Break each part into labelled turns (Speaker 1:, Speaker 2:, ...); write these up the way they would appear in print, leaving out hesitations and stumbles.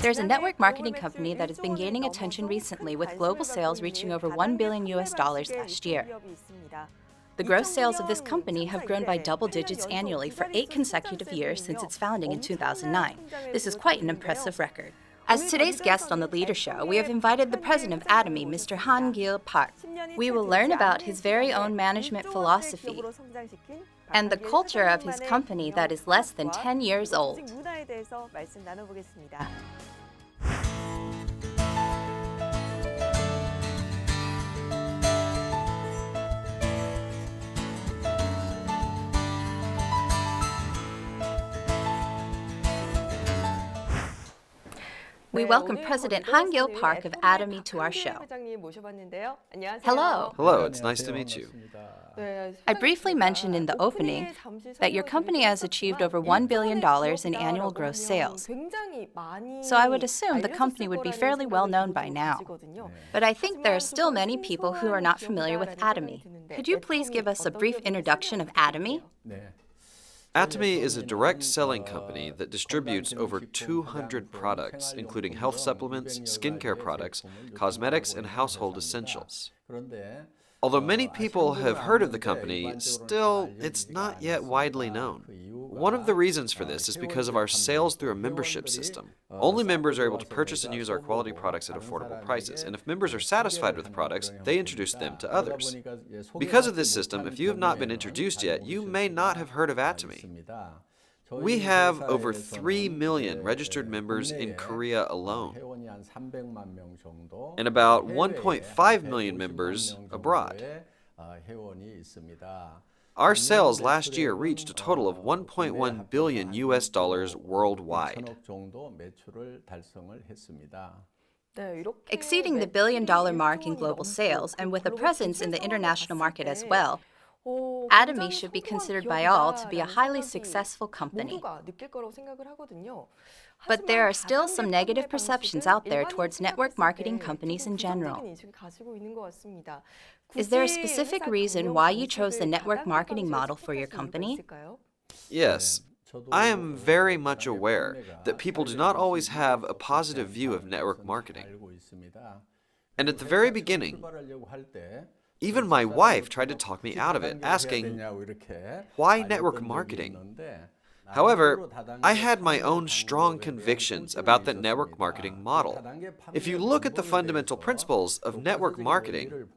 Speaker 1: There's a network marketing company that has been gaining attention recently with global sales reaching over $1 billion last year. The gross sales of this company have grown by double digits annually for 8 consecutive years since its founding in 2009. This is quite an impressive record. As today's guest on the Leader Show, we have invited the president of ATOMY, Mr. Han-gil Park. We will learn about his very own management philosophy and the culture of his company that is less than 10 years old. We welcome President Han-gil Park of ATOMY to our show. Hello.
Speaker 2: Hello, it's nice to meet you.
Speaker 1: I briefly mentioned in the opening that your company has achieved over $1 billion in annual gross sales. So I would assume the company would be fairly well known by now. But I think there are still many people who are not familiar with ATOMY. Could you please give us a brief introduction of ATOMY?
Speaker 2: ATOMY is a direct selling company that distributes over 200 products, including health supplements, skincare products, cosmetics, and household essentials. Although many people have heard of the company, still, it's not yet widely known. One of the reasons for this is because of our sales through a membership system. Only members are able to purchase and use our quality products at affordable prices, and if members are satisfied with the products, they introduce them to others. Because of this system, if you have not been introduced yet, you may not have heard of ATOMY. We have over 3 million registered members in Korea alone, and about 1.5 million members abroad. Our sales last year reached a total of $1.1 billion worldwide.
Speaker 1: Exceeding the billion-dollar mark in global sales and with a presence in the international market as well, ATOMY should be considered by all to be a highly successful company. But there are still some negative perceptions out there towards network marketing companies in general. Is there a specific reason why you chose the network marketing model for your company?
Speaker 2: Yes. I am very much aware that people do not always have a positive view of network marketing. And at the very beginning, even my wife tried to talk me out of it, asking, "Why network marketing?" However, I had my own strong convictions about the network marketing model. If you look at the fundamental principles of network marketing,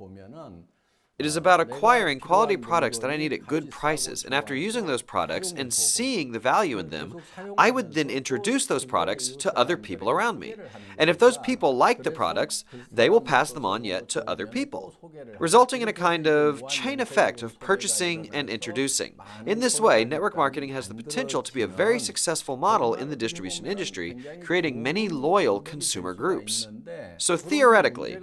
Speaker 2: it is about acquiring quality products that I need at good prices, and after using those products and seeing the value in them, I would then introduce those products to other people around me. And if those people like the products, they will pass them on yet to other people, resulting in a kind of chain effect of purchasing and introducing. In this way, network marketing has the potential to be a very successful model in the distribution industry, creating many loyal consumer groups. So theoretically,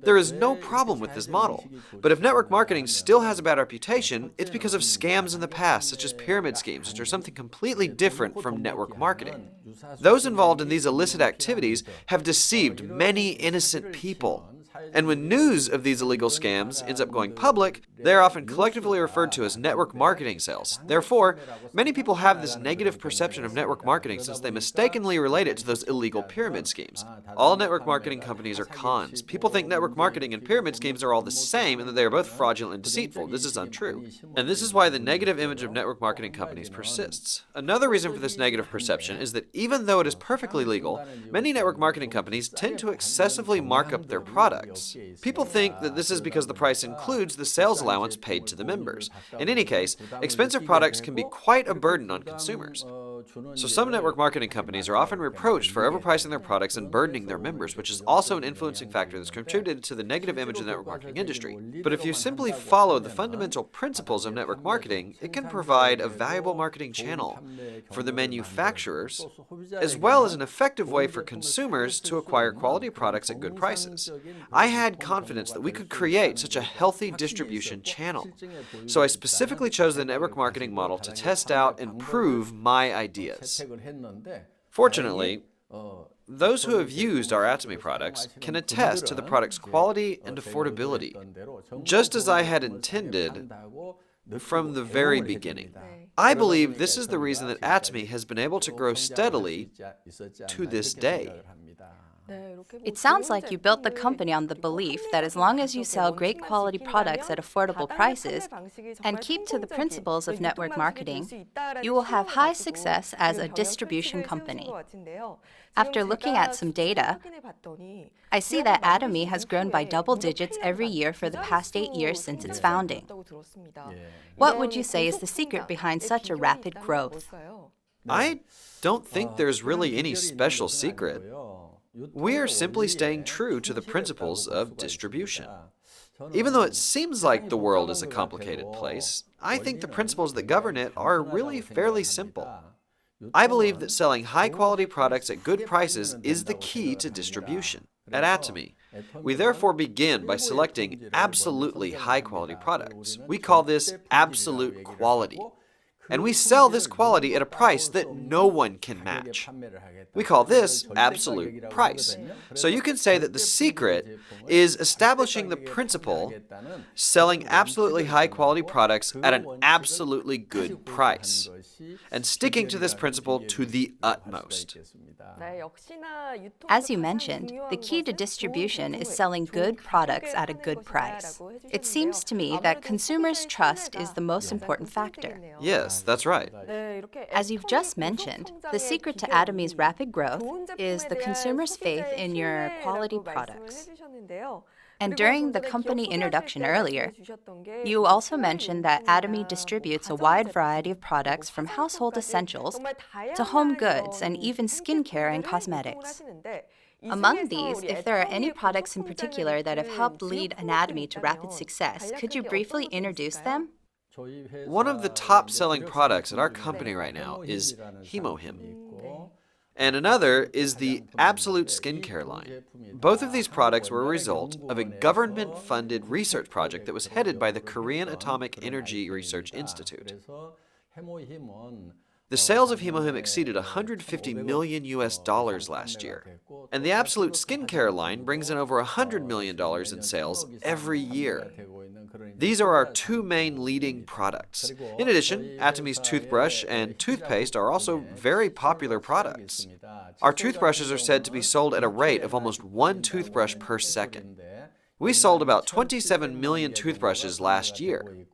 Speaker 2: there is no problem with this model. But if network marketing still has a bad reputation, it's because of scams in the past, such as pyramid schemes, which are something completely different from network marketing. Those involved in these illicit activities have deceived many innocent people. And when news of these illegal scams ends up going public, they are often collectively referred to as network marketing sales. Therefore, many people have this negative perception of network marketing since they mistakenly relate it to those illegal pyramid schemes. All network marketing companies are cons. People think network marketing and pyramid schemes are all the same and that they are both fraudulent and deceitful. This is untrue. And this is why the negative image of network marketing companies persists. Another reason for this negative perception is that even though it is perfectly legal, many network marketing companies tend to excessively mark up their products. People think that this is because the price includes the sales allowance paid to the members. In any case, expensive products can be quite a burden on consumers. So some network marketing companies are often reproached for overpricing their products and burdening their members, which is also an influencing factor that's contributed to the negative image of the network marketing industry. But if you simply follow the fundamental principles of network marketing, it can provide a valuable marketing channel for the manufacturers, as well as an effective way for consumers to acquire quality products at good prices. I had confidence that we could create such a healthy distribution channel. So I specifically chose the network marketing model to test out and prove my ideas. Fortunately, those who have used our ATOMY products can attest to the product's quality and affordability. Just as I had intended, from the very beginning. I believe this is the reason that ATOMY has been able to grow steadily to this day.
Speaker 1: It sounds like you built the company on the belief that as long as you sell great quality products at affordable prices and keep to the principles of network marketing, you will have high success as a distribution company. After looking at some data, I see that ATOMY has grown by double digits every year for the past 8 years since its founding. What would you say is the secret behind such a rapid growth?
Speaker 2: I don't think there's really any special secret. We are simply staying true to the principles of distribution. Even though it seems like the world is a complicated place, I think the principles that govern it are really fairly simple. I believe that selling high-quality products at good prices is the key to distribution. At ATOMY, we therefore begin by selecting absolutely high-quality products. We call this absolute quality. And we sell this quality at a price that no one can match. We call this absolute price. So you can say that the secret is establishing the principle, selling absolutely high-quality products at an absolutely good price, and sticking to this principle to the utmost.
Speaker 1: As you mentioned, the key to distribution is selling good products at a good price. It seems to me that consumers' trust is the most important factor.
Speaker 2: Yes, that's right.
Speaker 1: As you've just mentioned, the secret to ATOMY's rapid growth is the consumer's faith in your quality products. And during the company introduction earlier, you also mentioned that ATOMY distributes a wide variety of products from household essentials to home goods and even skincare and cosmetics. Among these, if there are any products in particular that have helped lead ATOMY to rapid success, could you briefly introduce them?
Speaker 2: One of the top-selling products at our company right now is Hemohim. And another is the Absolute Skincare line. Both of these products were a result of a government-funded research project that was headed by the Korean Atomic Energy Research Institute. The sales of Hemohim exceeded $150 million last year, and the Absolute Skincare line brings in over $100 million in sales every year. These are our two main leading products. In addition, ATOMY's toothbrush and toothpaste are also very popular products. Our toothbrushes are said to be sold at a rate of almost one toothbrush per second. We sold about 27 million toothbrushes last year.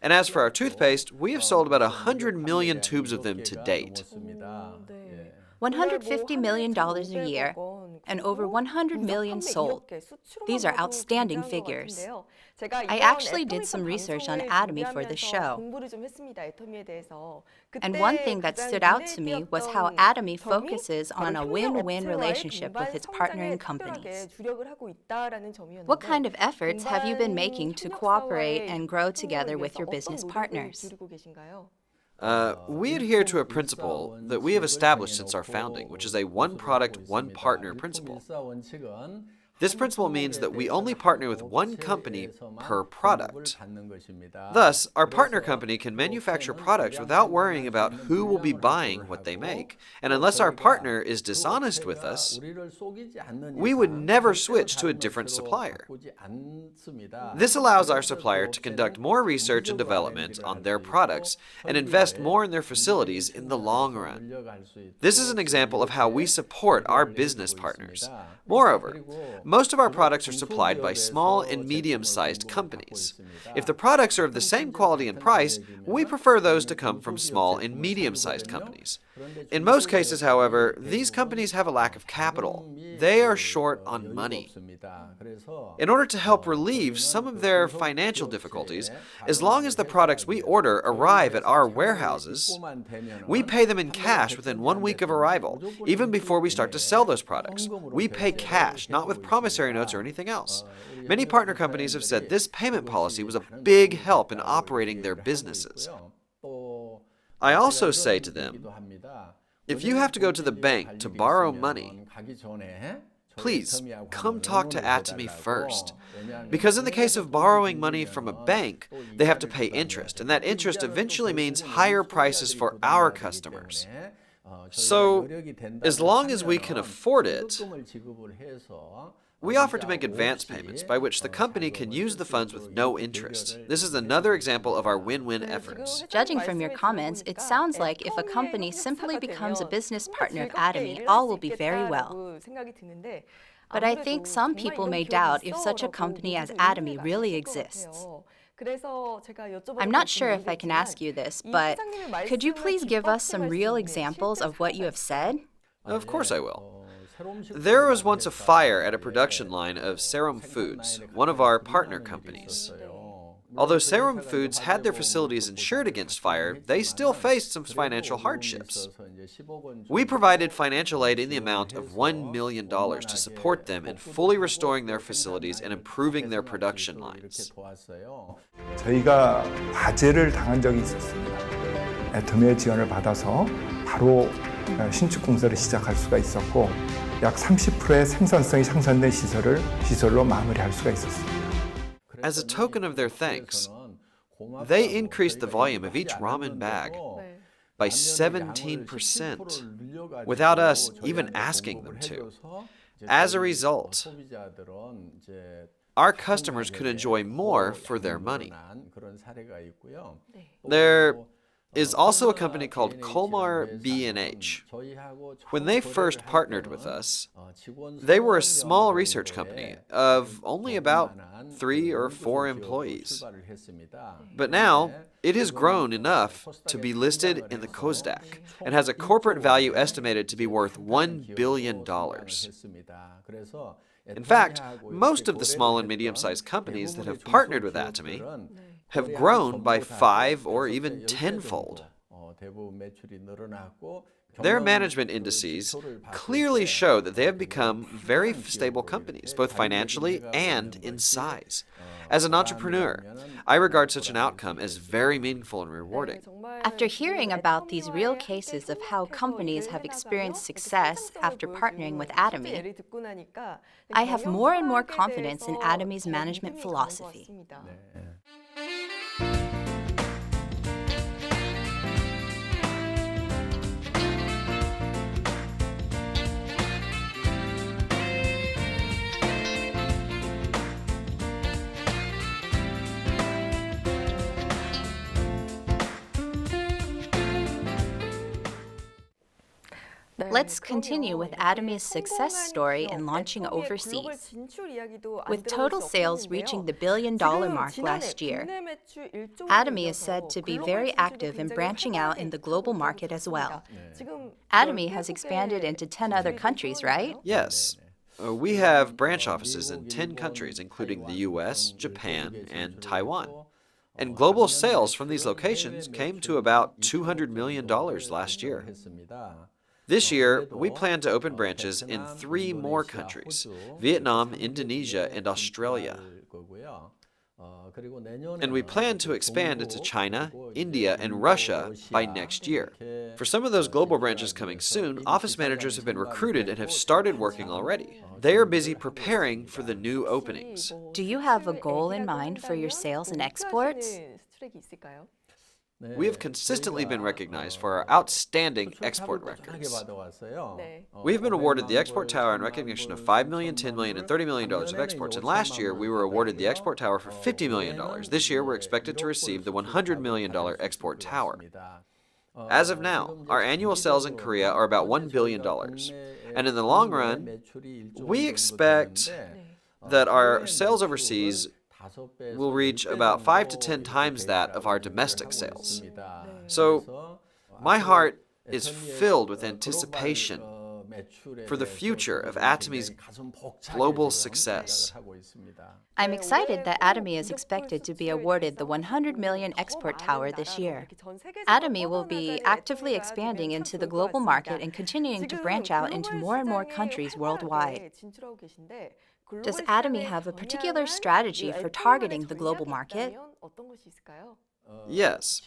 Speaker 2: And as for our toothpaste, we have sold about 100 million tubes of them to date.
Speaker 1: $150 million a year and over 100 million sold. These are outstanding figures. I actually did some research on ATOMY for this show. And one thing that stood out to me was how ATOMY focuses on a win-win relationship with its partnering companies. What kind of efforts have you been making to cooperate and grow together with your business partners?
Speaker 2: We adhere to a principle that we have established since our founding, which is a one product, one partner principle. This principle means that we only partner with one company per product. Thus, our partner company can manufacture products without worrying about who will be buying what they make. And unless our partner is dishonest with us, we would never switch to a different supplier. This allows our supplier to conduct more research and development on their products and invest more in their facilities in the long run. This is an example of how we support our business partners. Moreover, most of our products are supplied by small and medium-sized companies. If the products are of the same quality and price, we prefer those to come from small and medium-sized companies. In most cases, however, these companies have a lack of capital. They are short on money. In order to help relieve some of their financial difficulties, as long as the products we order arrive at our warehouses, we pay them in cash within 1 week of arrival, even before we start to sell those products. We pay cash, not with promissory notes or anything else. Many partner companies have said this payment policy was a big help in operating their businesses. I also say to them, if you have to go to the bank to borrow money, please come talk to ATOMY first. Because in the case of borrowing money from a bank, they have to pay interest, and that interest eventually means higher prices for our customers. So, as long as we can afford it, we offer to make advance payments by which the company can use the funds with no interest. This is another example of our win-win efforts.
Speaker 1: Judging from your comments, it sounds like if a company simply becomes a business partner of ATOMY, all will be very well. But I think some people may doubt if such a company as ATOMY really exists. I'm not sure if I can ask you this, but could you please give us some real examples of what you have said?
Speaker 2: Of course I will. There was once a fire at a production line of Serum Foods, one of our partner companies. Although Serum Foods had their facilities insured against fire, they still faced some financial hardships. We provided financial aid in the amount of $1 million to support them in fully restoring their facilities and improving their production lines.
Speaker 3: 저희가 화재를 당한 적이 있었습니다. 애토미의 지원을 받아서 바로 신축 공사를 시작할 수가 있었고 약 30%의 생산성이 향상된 시설로 마무리할 수가 있었습니다.
Speaker 2: As a token of their thanks, they increased the volume of each ramen bag by 17% without us even asking them to. As a result, our customers could enjoy more for their money. There is also a company called Colmar B&H. When they first partnered with us, they were a small research company of only about 3 or 4 employees. But now, it has grown enough to be listed in the Kosdaq and has a corporate value estimated to be worth $1 billion. In fact, most of the small and medium-sized companies that have partnered with ATOMY have grown by 5 or even 10-fold. Their management indices clearly show that they have become very stable companies, both financially and in size. As an entrepreneur, I regard such an outcome as very meaningful and rewarding.
Speaker 1: After hearing about these real cases of how companies have experienced success after partnering with ATOMY, I have more and more confidence in ATOMY's management philosophy. Let's continue with ATOMY's success story in launching overseas. With total sales reaching the $1 billion mark last year, ATOMY is said to be very active in branching out in the global market as well. ATOMY has expanded into 10 other countries, right?
Speaker 2: Yes. We have branch offices in 10 countries, including the US, Japan, and Taiwan. And global sales from these locations came to about $200 million last year. This year, we plan to open branches in 3 more countries: Vietnam, Indonesia, and Australia. And we plan to expand into China, India, and Russia by next year. For some of those global branches coming soon, office managers have been recruited and have started working already. They are busy preparing for the new openings.
Speaker 1: Do you have a goal in mind for your sales and exports?
Speaker 2: We have consistently been recognized for our outstanding export records. We have been awarded the Export Tower in recognition of $5 million, $10 million, and $30 million of exports, and last year we were awarded the Export Tower for $50 million. This year we're expected to receive the $100 million Export Tower. As of now, our annual sales in Korea are about $1 billion, and in the long run, we expect that our sales overseas will reach about 5 to 10 times that of our domestic sales. So, my heart is filled with anticipation for the future of ATOMY's global success.
Speaker 1: I'm excited that ATOMY is expected to be awarded the $100 million Export Tower this year. ATOMY will be actively expanding into the global market and continuing to branch out into more and more countries worldwide. Does ATOMY have a particular strategy for targeting the global market?
Speaker 2: Yes.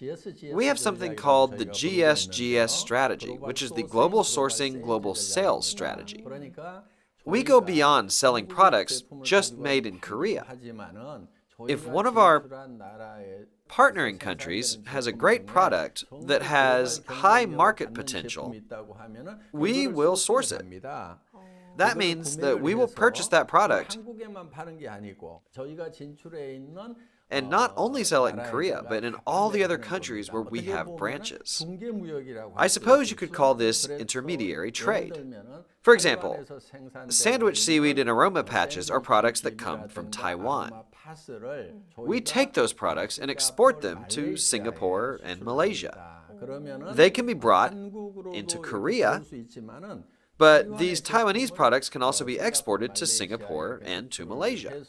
Speaker 2: We have something called the GSGS strategy, which is the Global Sourcing Global Sales strategy. We go beyond selling products just made in Korea. If one of our partnering countries has a great product that has high market potential, we will source it. That means that we will purchase that product and not only sell it in Korea, but in all the other countries where we have branches. I suppose you could call this intermediary trade. For example, sandwich seaweed and aroma patches are products that come from Taiwan. We take those products and export them to Singapore and Malaysia. They can be brought into Korea, but these Taiwanese products can also be exported to Singapore and to Malaysia.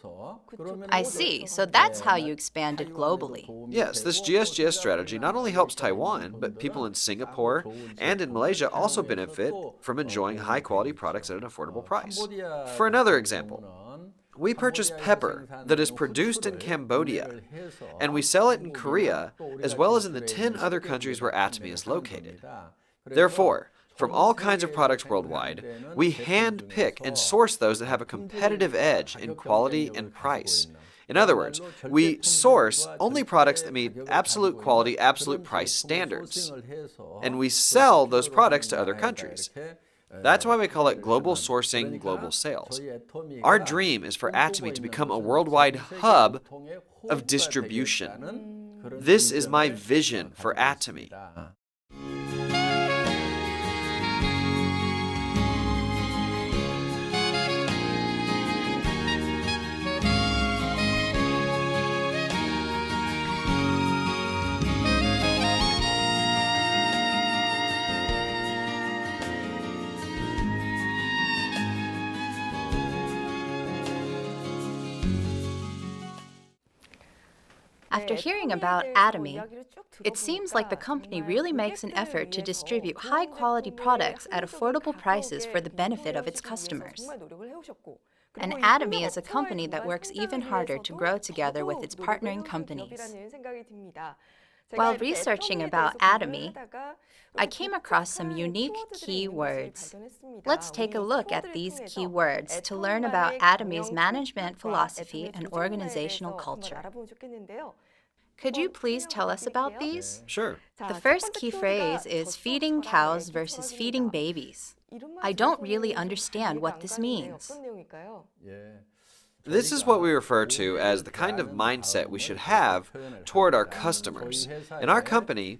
Speaker 1: I see. So that's how you expanded globally.
Speaker 2: Yes, this GSGS strategy not only helps Taiwan, but people in Singapore and in Malaysia also benefit from enjoying high-quality products at an affordable price. For another example, we purchase pepper that is produced in Cambodia, and we sell it in Korea, as well as in the 10 other countries where ATOMY is located. Therefore, from all kinds of products worldwide, we hand-pick and source those that have a competitive edge in quality and price. In other words, we source only products that meet absolute quality, absolute price standards, and we sell those products to other countries. That's why we call it global sourcing, global sales. Our dream is for ATOMY to become a worldwide hub of distribution. This is my vision for ATOMY.
Speaker 1: After hearing about ATOMY, it seems like the company really makes an effort to distribute high-quality products at affordable prices for the benefit of its customers. And ATOMY is a company that works even harder to grow together with its partnering companies. While researching about ATOMY, I came across some unique keywords. Let's take a look at these keywords to learn about ATOMY's management philosophy and organizational culture. Could you please tell us about these?
Speaker 2: Sure.
Speaker 1: The first key phrase is feeding cows versus feeding babies. I don't really understand what this means.
Speaker 2: This is what we refer to as the kind of mindset we should have toward our customers. In our company,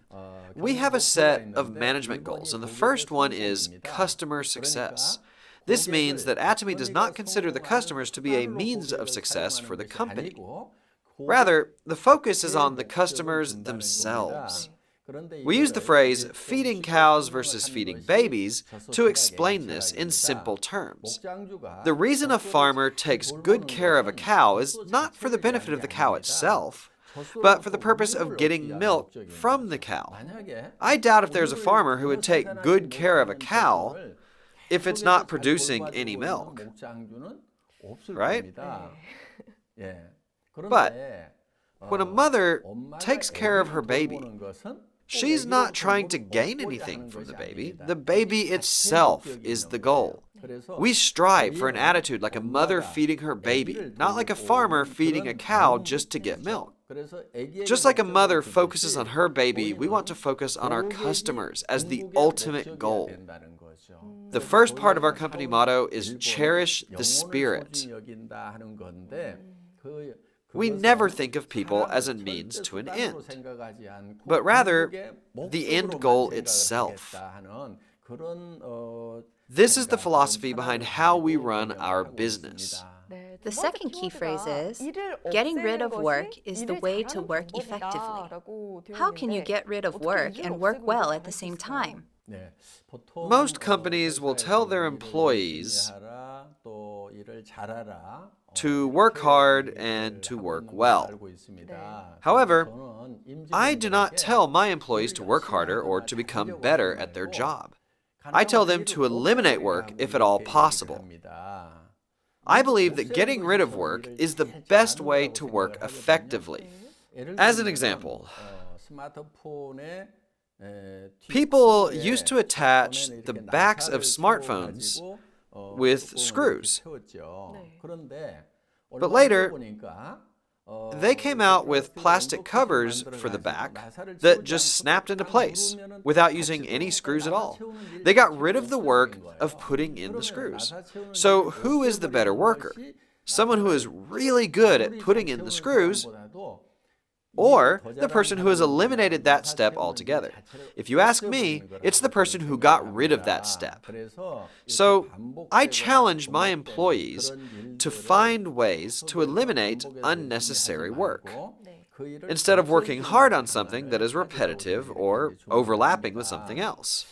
Speaker 2: we have a set of management goals, and the first one is customer success. This means that ATOMY does not consider the customers to be a means of success for the company. Rather, the focus is on the customers themselves. We use the phrase feeding cows versus feeding babies to explain this in simple terms. The reason a farmer takes good care of a cow is not for the benefit of the cow itself, but for the purpose of getting milk from the cow. I doubt if there's a farmer who would take good care of a cow if it's not producing any milk. Right? But when a mother takes care of her baby, she's not trying to gain anything from the baby. The baby itself is the goal. We strive for an attitude like a mother feeding her baby, not like a farmer feeding a cow just to get milk. Just like a mother focuses on her baby, we want to focus on our customers as the ultimate goal. The first part of our company motto is cherish the spirit. We never think of people as a means to an end, but rather the end goal itself. This is the philosophy behind how we run our business.
Speaker 1: The second key phrase is, getting rid of work is the way to work effectively. How can you get rid of work and work well at the same time?
Speaker 2: Most companies will tell their employees to work hard and to work well. However, I do not tell my employees to work harder or to become better at their job. I tell them to eliminate work if at all possible. I believe that getting rid of work is the best way to work effectively. As an example, people used to attach the backs of smartphones with screws. But later, They came out with plastic covers for the back that just snapped into place without using any screws at all. They got rid of the work of putting in the screws. So who is the better worker? Someone who is really good at putting in the screws, or the person who has eliminated that step altogether? If you ask me, it's the person who got rid of that step. So I challenge my employees to find ways to eliminate unnecessary work, instead of working hard on something that is repetitive or overlapping with something else.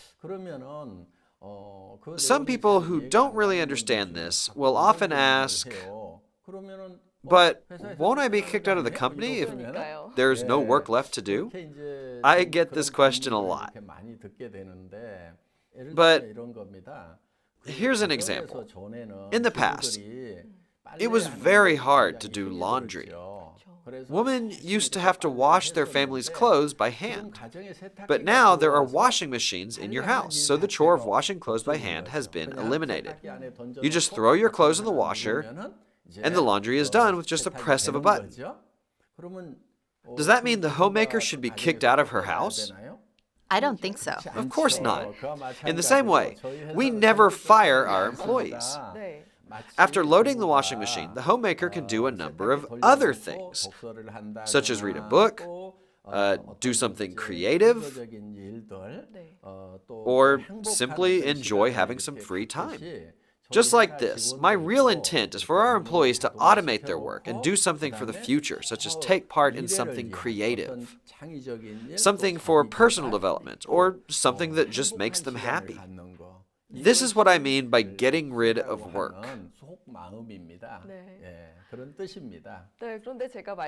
Speaker 2: Some people who don't really understand this will often ask, but won't I be kicked out of the company if there's no work left to do? I get this question a lot. But here's an example. In the past, it was very hard to do laundry. Women used to have to wash their family's clothes by hand. But now there are washing machines in your house, so the chore of washing clothes by hand has been eliminated. You just throw your clothes in the washer, and the laundry is done with just a press of a button. Does that mean the homemaker should be kicked out of her house?
Speaker 1: I don't think so.
Speaker 2: Of course not. In the same way, we never fire our employees. After loading the washing machine, the homemaker can do a number of other things, such as read a book, do something creative, or simply enjoy having some free time. Just like this, my real intent is for our employees to automate their work and do something for the future, such as take part in something creative, something for personal development, or something that just makes them happy. This is what I mean by getting rid of work.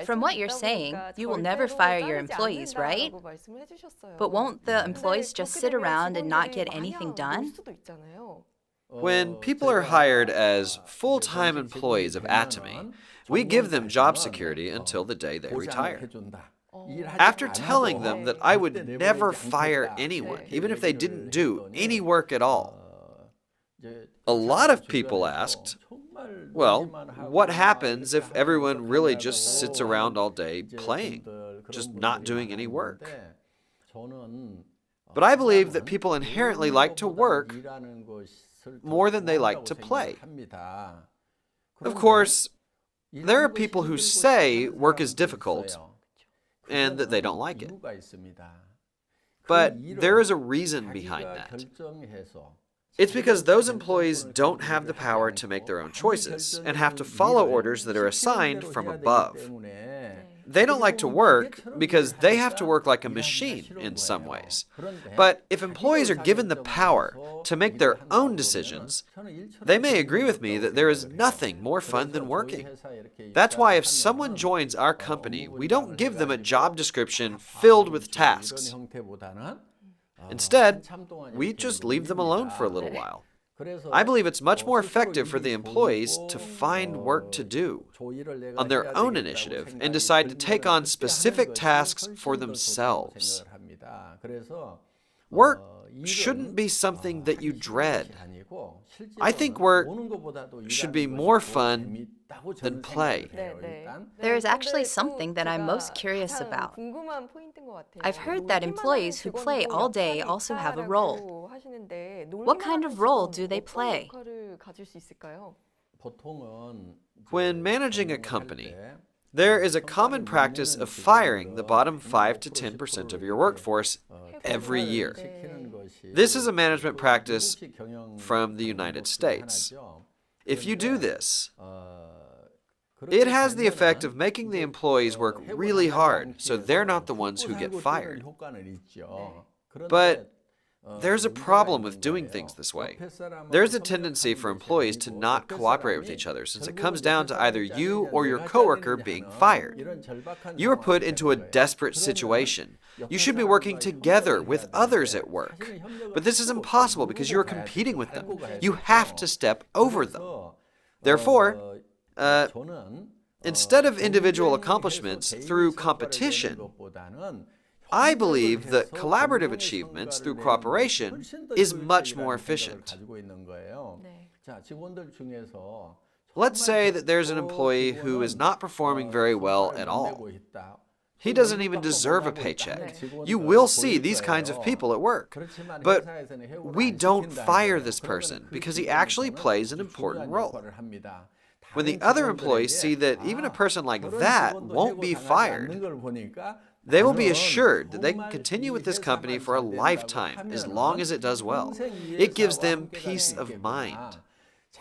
Speaker 1: From what you're saying, you will never fire your employees, right? But won't the employees just sit around and not get anything done?
Speaker 2: When people are hired as full-time employees of ATOMY, we give them job security until the day they retire. After telling them that I would never fire anyone, even if they didn't do any work at all, a lot of people asked, well, what happens if everyone really just sits around all day playing, just not doing any work? But I believe that people inherently like to work more than they like to play. Of course, there are people who say work is difficult and that they don't like it. But there is a reason behind that. It's because those employees don't have the power to make their own choices and have to follow orders that are assigned from above. They don't like to work because they have to work like a machine in some ways. But if employees are given the power to make their own decisions, they may agree with me that there is nothing more fun than working. That's why if someone joins our company, we don't give them a job description filled with tasks. Instead, we just leave them alone for a little while. I believe it's much more effective for the employees to find work to do on their own initiative and decide to take on specific tasks for themselves. Work shouldn't be something that you dread. I think work should be more fun than play.
Speaker 1: There is actually something that I'm most curious about. I've heard that employees who play all day also have a role. What kind of role do they play?
Speaker 2: When managing a company, there is a common practice of firing the bottom 5 to 10% of your workforce every year. This is a management practice from the United States. If you do this, it has the effect of making the employees work really hard, so they're not the ones who get fired. But there's a problem with doing things this way. There's a tendency for employees to not cooperate with each other, since it comes down to either you or your coworker being fired. You are put into a desperate situation. You should be working together with others at work. But this is impossible because you are competing with them. You have to step over them. Therefore, instead of individual accomplishments through competition, I believe that collaborative achievements through cooperation is much more efficient. Let's say that there's an employee who is not performing very well at all. He doesn't even deserve a paycheck. You will see these kinds of people at work. But we don't fire this person because he actually plays an important role. When the other employees see that even a person like that won't be fired, they will be assured that they can continue with this company for a lifetime as long as it does well. It gives them peace of mind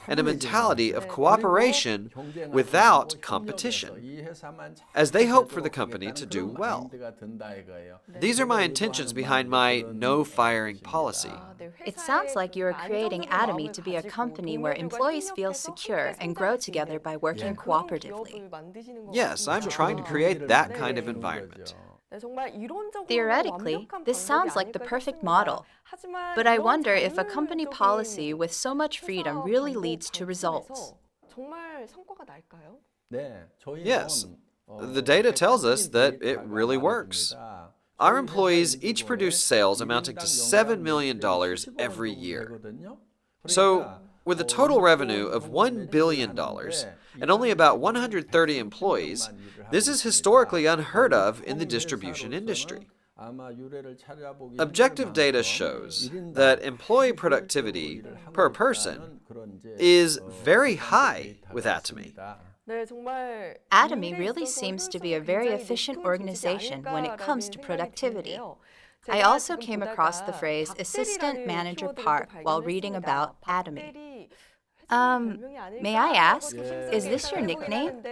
Speaker 2: and a mentality of cooperation without competition, as they hope for the company to do well. These are my intentions behind my no firing policy.
Speaker 1: It sounds like you are creating ATOMY to be a company where employees feel secure and grow together by working cooperatively.
Speaker 2: Yes, I'm trying to create that kind of environment.
Speaker 1: Theoretically, this sounds like the perfect model. But I wonder if a company policy with so much freedom really leads to results.
Speaker 2: Yes, the data tells us that it really works. Our employees each produce sales amounting to $7 million every year. So, with a total revenue of $1 billion and only about 130 employees, this is historically unheard of in the distribution industry. Objective data shows that employee productivity per person is very high with ATOMY.
Speaker 1: ATOMY really seems to be a very efficient organization when it comes to productivity. I also came across the phrase assistant manager part while reading about ATOMY. May I ask, is this your nickname?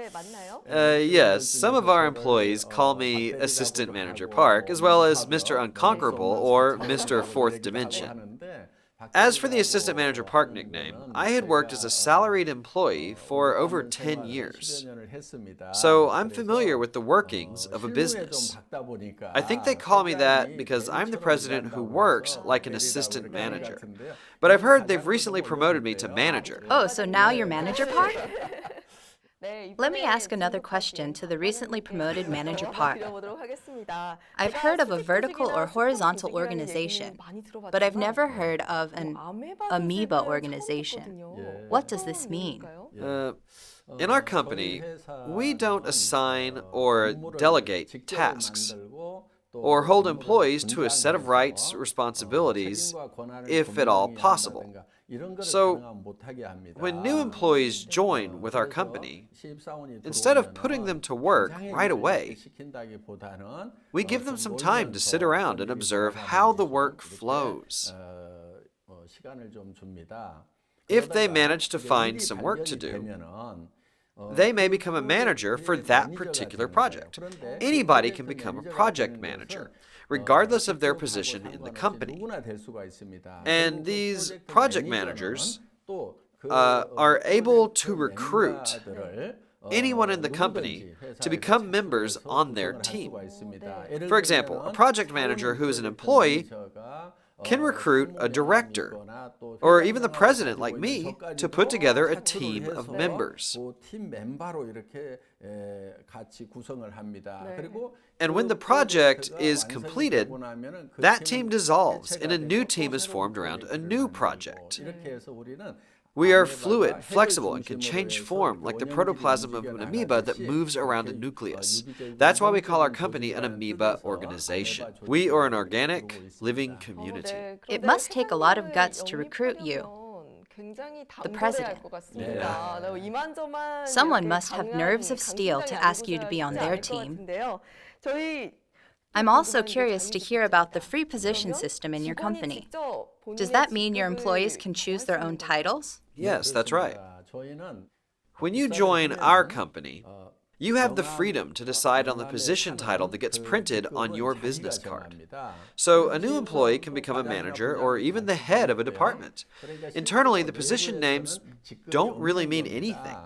Speaker 2: Yes, some of our employees call me Assistant Manager Park, as well as Mr. Unconquerable or Mr. Fourth Dimension. As for the Assistant Manager Park nickname, I had worked as a salaried employee for over 10 years. So I'm familiar with the workings of a business. I think they call me that because I'm the president who works like an assistant manager. But I've heard they've recently promoted me to manager.
Speaker 1: Oh, so now you're Manager Park? Let me ask another question to the recently promoted Manager Park. I've heard of a vertical or horizontal organization, but I've never heard of an amoeba organization. What does this mean?
Speaker 2: In our company, we don't assign or delegate tasks or hold employees to a set of rights, responsibilities, if at all possible. So, when new employees join with our company, instead of putting them to work right away, we give them some time to sit around and observe how the work flows. If they manage to find some work to do, they may become a manager for that particular project. Anybody can become a project manager, regardless of their position in the company. And these project managers are able to recruit anyone in the company to become members on their team. For example, a project manager who is an employee can recruit a director, or even the president like me, to put together a team of members. And when the project is completed, that team dissolves and a new team is formed around a new project. We are fluid, flexible, and can change form like the protoplasm of an amoeba that moves around a nucleus. That's why we call our company an amoeba organization. We are an organic, living community.
Speaker 1: It must take a lot of guts to recruit you, the president. Someone must have nerves of steel to ask you to be on their team. I'm also curious to hear about the free position system in your company. Does that mean your employees can choose their own titles?
Speaker 2: Yes, that's right. When you join our company, you have the freedom to decide on the position title that gets printed on your business card. So a new employee can become a manager or even the head of a department. Internally, the position names don't really mean anything.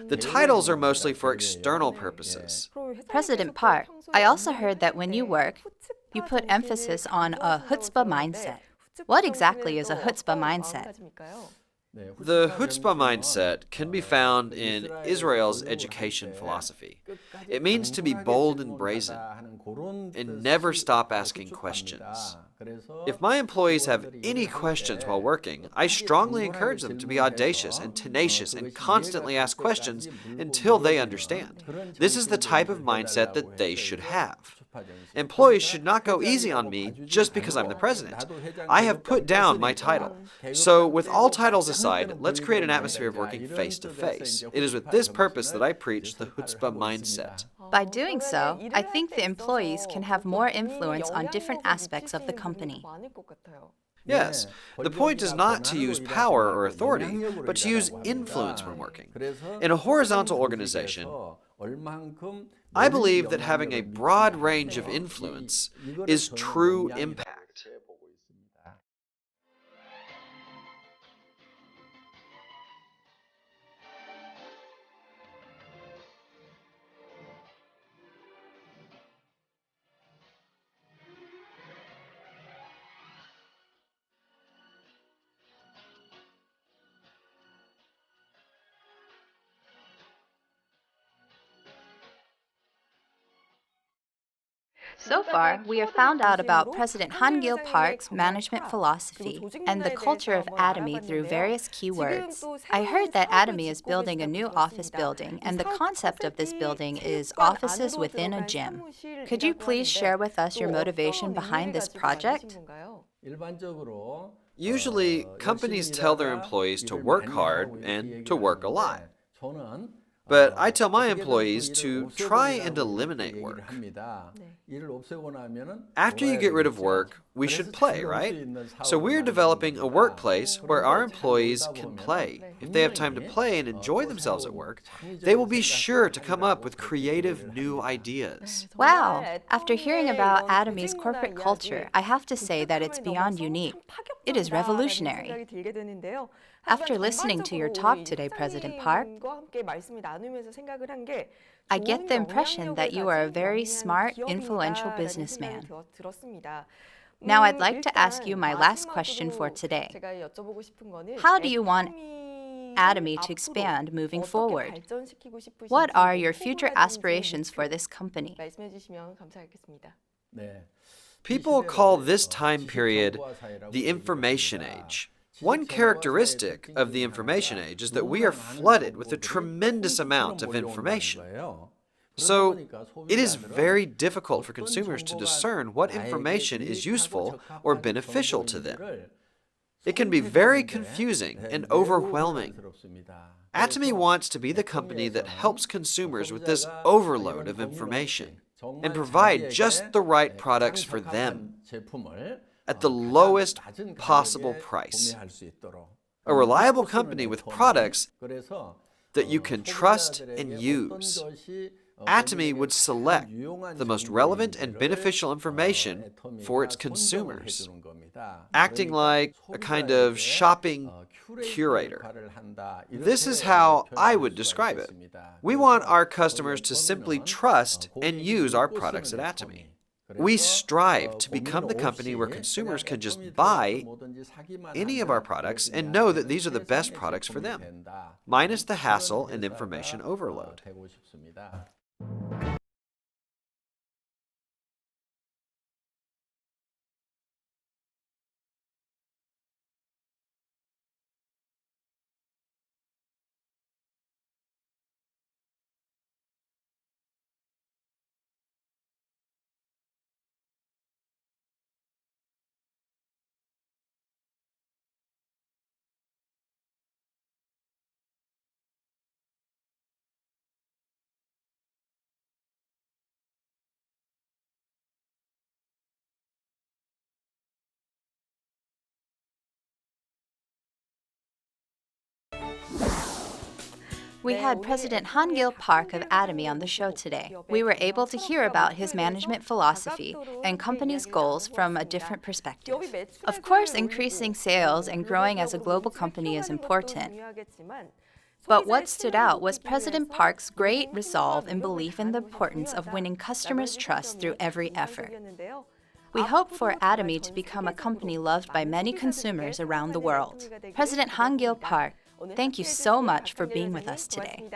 Speaker 2: The titles are mostly for external purposes.
Speaker 1: President Park, I also heard that when you work, you put emphasis on a Hutzpah mindset. What exactly is a Hutzpah mindset?
Speaker 2: The Hutzpah Mindset can be found in Israel's education philosophy. It means to be bold and brazen and never stop asking questions. If my employees have any questions while working, I strongly encourage them to be audacious and tenacious and constantly ask questions until they understand. This is the type of mindset that they should have. Employees should not go easy on me just because I'm the president. I have put down my title. So with all titles aside, let's create an atmosphere of working face to face. It is with this purpose that I preach the Hutzpah Mindset.
Speaker 1: By doing so, I think the employees can have more influence on different aspects of the company.
Speaker 2: Yes, the point is not to use power or authority, but to use influence when working. In a horizontal organization, I believe that having a broad range of influence is true impact.
Speaker 1: So far, we have found out about President Han-gil Park's management philosophy and the culture of ATOMY through various keywords. I heard that ATOMY is building a new office building, and the concept of this building is offices within a gym. Could you please share with us your motivation behind this project?
Speaker 2: Usually, companies tell their employees to work hard and to work a lot. But I tell my employees to try and eliminate work. After you get rid of work, we should play, right? So we're developing a workplace where our employees can play. If they have time to play and enjoy themselves at work, they will be sure to come up with creative new ideas.
Speaker 1: Wow! After hearing about ATOMY's corporate culture, I have to say that it's beyond unique. It is revolutionary. After listening to your talk today, President Park, I get the impression that you are a very smart, influential businessman. Now I'd like to ask you my last question for today. How do you want ATOMY to expand moving forward? What are your future aspirations for this company?
Speaker 2: People call this time period the information age. One characteristic of the information age is that we are flooded with a tremendous amount of information. So, it is very difficult for consumers to discern what information is useful or beneficial to them. It can be very confusing and overwhelming. ATOMY wants to be the company that helps consumers with this overload of information and provide just the right products for them at the lowest possible price. A reliable company with products that you can trust and use. ATOMY would select the most relevant and beneficial information for its consumers, acting like a kind of shopping curator. This is how I would describe it. We want our customers to simply trust and use our products at ATOMY. We strive to become the company where consumers can just buy any of our products and know that these are the best products for them, minus the hassle and information overload.
Speaker 1: We had President Han-gil Park of ATOMY on the show today. We were able to hear about his management philosophy and company's goals from a different perspective. Of course, increasing sales and growing as a global company is important. But what stood out was President Park's great resolve and belief in the importance of winning customers' trust through every effort. We hope for ATOMY to become a company loved by many consumers around the world. President Han Gil Park, thank you so much for being with us today.